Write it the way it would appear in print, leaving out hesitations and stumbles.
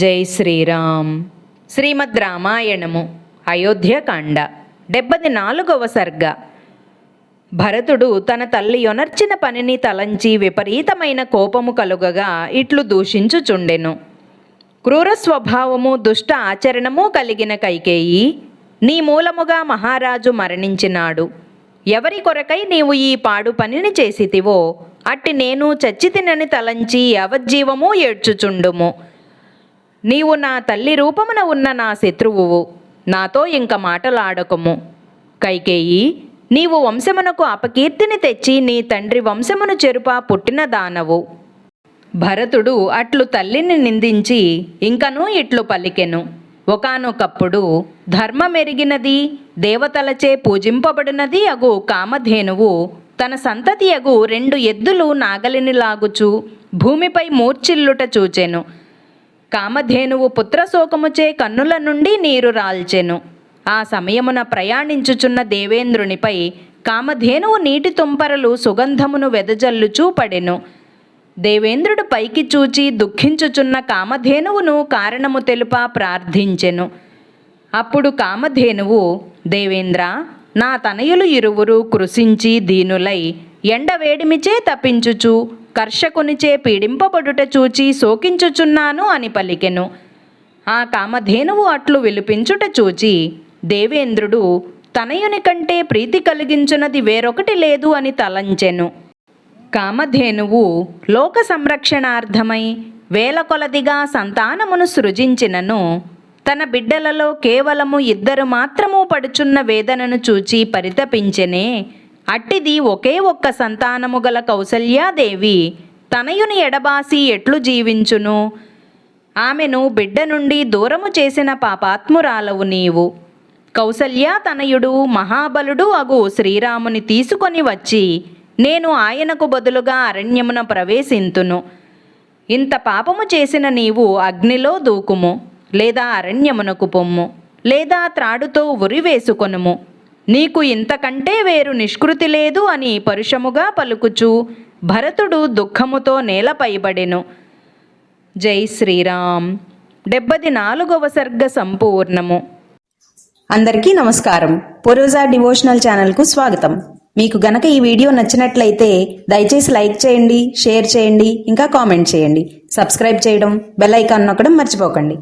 జై శ్రీరామ్. శ్రీమద్ రామాయణము అయోధ్యకాండ 74వ సర్గ. భరతుడు తన తల్లి యొనర్చిన పనిని తలంచి విపరీతమైన కోపము కలుగగా ఇట్లు దూషించుచుండెను. క్రూర స్వభావము దుష్ట ఆచరణము కలిగిన కైకేయి, నీ మూలముగా మహారాజు మరణించినాడు. ఎవరి కొరకై నీవు ఈ పాడు పనిని చేసితివో అట్టి నేను చచ్చితినని తలంచి యావజ్జీవము ఏడ్చుచుండుము. నీవు నా తల్లి రూపమున ఉన్న నా శత్రువువు, నాతో ఇంక మాటలాడకము. కైకేయి, నీవు వంశమునకు అపకీర్తిని తెచ్చి నీ తండ్రి వంశమును చెరుపా పుట్టిన దానవు. భరతుడు అట్లు తల్లిని నిందించి ఇంకనూ ఇట్లు పలికెను. ఒకానొకప్పుడు ధర్మమెరిగినది దేవతలచే పూజింపబడినది అగు కామధేనువు తన సంతతి అగు 2 ఎద్దులు నాగలిని లాగుచు భూమిపై మూర్చిల్లుట చూచెను. కామధేనువు పుత్రశోకముచే కన్నుల నుండి నీరు రాల్చెను. ఆ సమయమున ప్రయాణించుచున్న దేవేంద్రునిపై కామధేనువు నీటి తుంపరలు సుగంధమును వెదజల్లుచూ పడెను. దేవేంద్రుడు పైకి చూచి దుఃఖించుచున్న కామధేనువును కారణము తెలుపా ప్రార్థించెను. అప్పుడు కామధేనువు, దేవేంద్ర, నా తనయులు ఇరువురు కృశించి దీనులై ఎండవేడిమిచే తపించుచు కర్షకునిచే పీడింపబడుట చూచి శోకించుచున్నాను అని పలికెను. ఆ కామధేనువు అట్లు విలిపించుట చూచి దేవేంద్రుడు తనయుని కంటే ప్రీతి కలిగించున్నది వేరొకటి లేదు అని తలంచెను. కామధేనువు లోక సంరక్షణార్థమై వేల కొలదిగా సంతానమును సృజించినను తన బిడ్డలలో కేవలము 2 మాత్రము పడుచున్న వేదనను చూచి పరితపించెనే. అట్టిది ఒకే ఒక్క సంతానము గల కౌసల్యాదేవి తనయుని ఎడబాసి ఎట్లు జీవించును? ఆమెను బిడ్డ నుండి దూరము చేసిన పాపాత్మురాలవు నీవు. కౌసల్యా తనయుడు మహాబలుడు అగు శ్రీరాముని తీసుకొని వచ్చి నేను ఆయనకు బదులుగా అరణ్యమున ప్రవేశింతును. ఇంత పాపము చేసిన నీవు అగ్నిలో దూకుము, లేదా అరణ్యమునకు పొమ్ము, లేదా త్రాడుతో ఉరివేసుకొనుము. నీకు ఇంతకంటే వేరు నిష్కృతి లేదు అని పరుషముగా పలుకుచు భరతుడు దుఃఖముతో నేలపైబడెను. జై శ్రీరామ్. 74వ సర్గ సంపూర్ణము. అందరికీ నమస్కారం. పూర్వజ డివోషనల్ ఛానల్కు స్వాగతం. మీకు గనక ఈ వీడియో నచ్చినట్లయితే దయచేసి లైక్ చేయండి, షేర్ చేయండి, ఇంకా కామెంట్ చేయండి. సబ్స్క్రైబ్ చేయడం, బెల్ ఐకాన్ నొక్కడం మర్చిపోకండి.